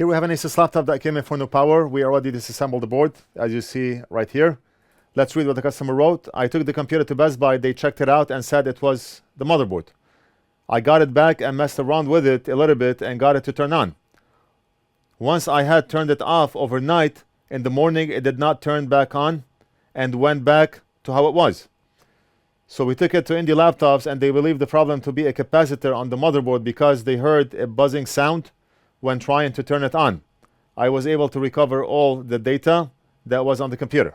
Here we have an Asus laptop that came in for no power. We already disassembled the board, as you see right here. Let's read what the customer wrote. I took the computer to Best Buy. They checked it out and said it was the motherboard. I got it back and messed around with it a little bit and got it to turn on. Once I had turned it off overnight, in the morning it did not turn back on and went back to how it was. So we took it to Indie Laptops and they believed the problem to be a capacitor on the motherboard because they heard a buzzing sound when trying to turn it on. I was able to recover all the data that was on the computer.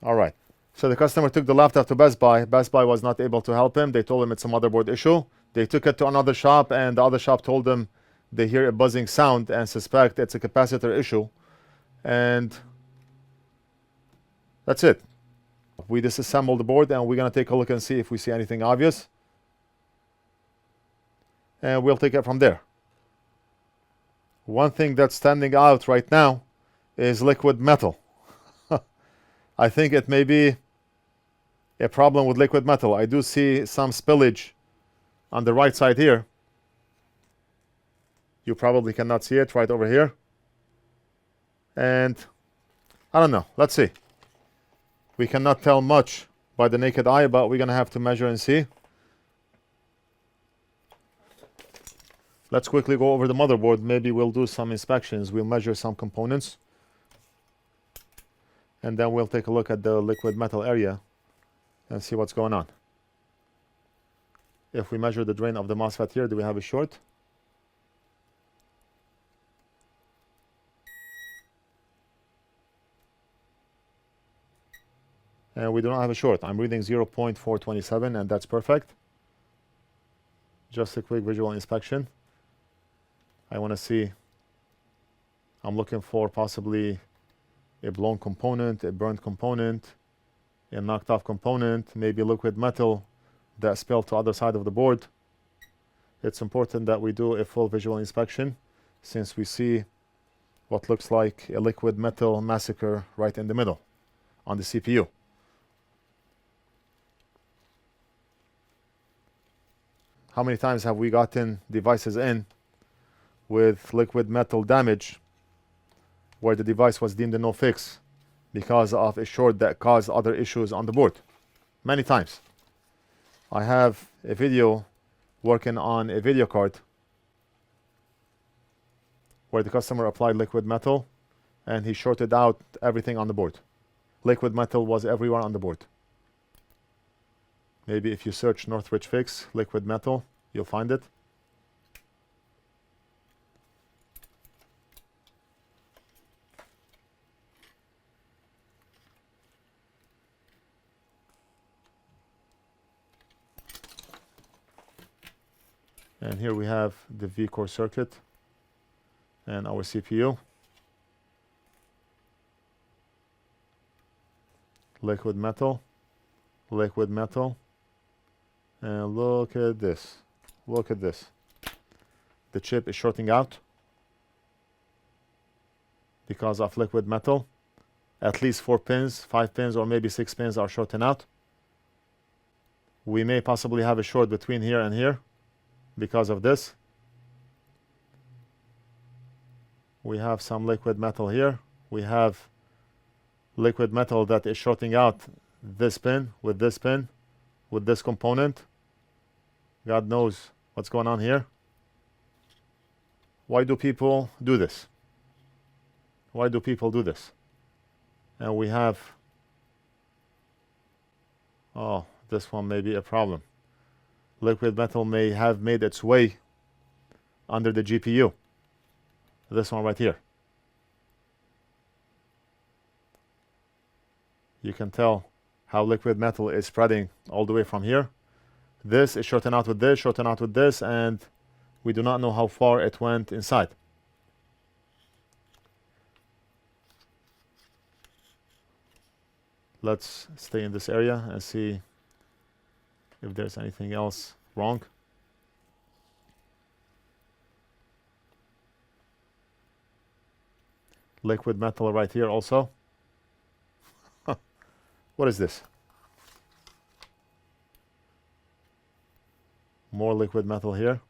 All right. So the customer took the laptop to Best Buy. Best Buy was not able to help him. They told him it's a motherboard issue. They took it to another shop and the other shop told them they hear a buzzing sound and suspect it's a capacitor issue. And that's it. We disassembled the board and we're going to take a look and see if we see anything obvious. And we'll take it from there. One thing that's standing out right now is liquid metal. I think it may be a problem with liquid metal. I do see some spillage on the right side here. You probably cannot see it right over here. And I don't know. Let's see. We cannot tell much by the naked eye, but we're going to have to measure and see. Let's quickly go over the motherboard. Maybe we'll do some inspections. We'll measure some components. And then we'll take a look at the liquid metal area and see what's going on. If we measure the drain of the MOSFET here, do we have a short? And we do not have a short. I'm reading 0.427 and that's perfect. Just a quick visual inspection. I want to see, I'm looking for possibly a blown component, a burnt component, a knocked off component, maybe liquid metal that spilled to the other side of the board. It's important that we do a full visual inspection since we see what looks like a liquid metal massacre right in the middle on the CPU. How many times have we gotten devices in with liquid metal damage where the device was deemed a no fix because of a short that caused other issues on the board? Many times. I have a video working on a video card where the customer applied liquid metal and he shorted out everything on the board. Liquid metal was everywhere on the board. Maybe if you search NorthridgeFix liquid metal, you'll find it. And here we have the V-core circuit and our CPU. Liquid metal, liquid metal. And look at this. Look at this. The chip is shorting out because of liquid metal. At least 4 pins, 5 pins, or maybe 6 pins are shorting out. We may possibly have a short between here and here because of this. We have some liquid metal here. We have liquid metal that is shorting out this pin, with this component. God knows what's going on here. Why do people do this? Why do people do this? And we have, oh, this one may be a problem. Liquid metal may have made its way under the GPU. This one right here. You can tell how liquid metal is spreading all the way from here. This is shorting out with this, shorting out with this, and we do not know how far it went inside. Let's stay in this area and see if there's anything else wrong. Liquid metal right here also. What is this? More liquid metal here.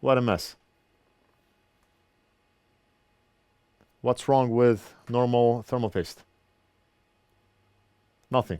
What a mess. What's wrong with normal thermal paste? Nothing.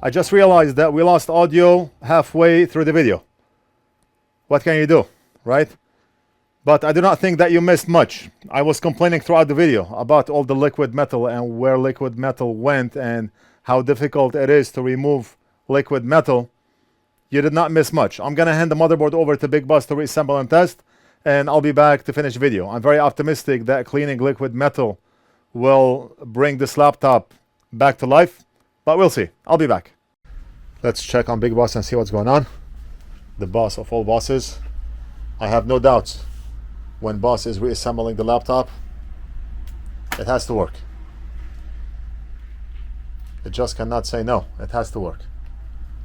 I just realized that we lost audio halfway through the video. What can you do, right? But I do not think that you missed much. I was complaining throughout the video about all the liquid metal and where liquid metal went and how difficult it is to remove liquid metal. You did not miss much. I'm gonna hand the motherboard over to Big Boss to reassemble and test, and I'll be back to finish the video. I'm very optimistic that cleaning liquid metal will bring this laptop back to life, but we'll see. I'll be back. Let's check on Big Boss and see what's going on. The boss of all bosses. I have no doubts when boss is reassembling the laptop, it has to work. It just cannot say no. It has to work.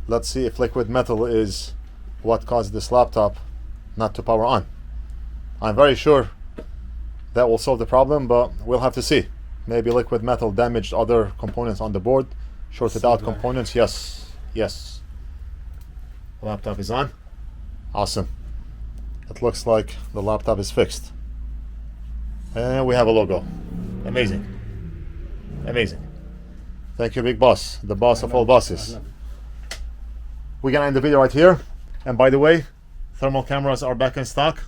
Let's see if liquid metal is what caused this laptop not to power on. I'm very sure that will solve the problem, but we'll have to see. Maybe liquid metal damaged other components on the board, shorted out components. Yes. The laptop is on. Awesome. It looks like the laptop is fixed. And we have a logo. Amazing. Thank you, Big Boss, the boss of all bosses. We're gonna end the video right here. And by the way, thermal cameras are back in stock.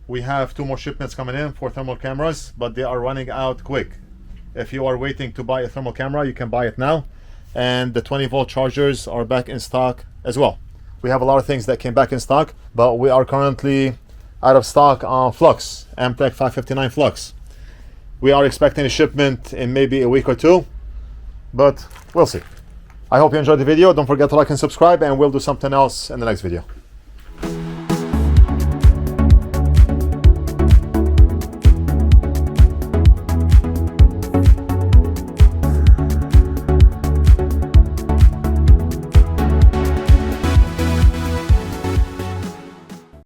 We have 2 more shipments coming in for thermal cameras, but they are running out quick. If you are waiting to buy a thermal camera, you can buy it now. And the 20-volt chargers are back in stock as well. We have a lot of things that came back in stock, but we are currently out of stock on Flux, Amtech 559 Flux. We are expecting a shipment in maybe a week or 2, but we'll see. I hope you enjoyed the video. Don't forget to like and subscribe, and we'll do something else in the next video.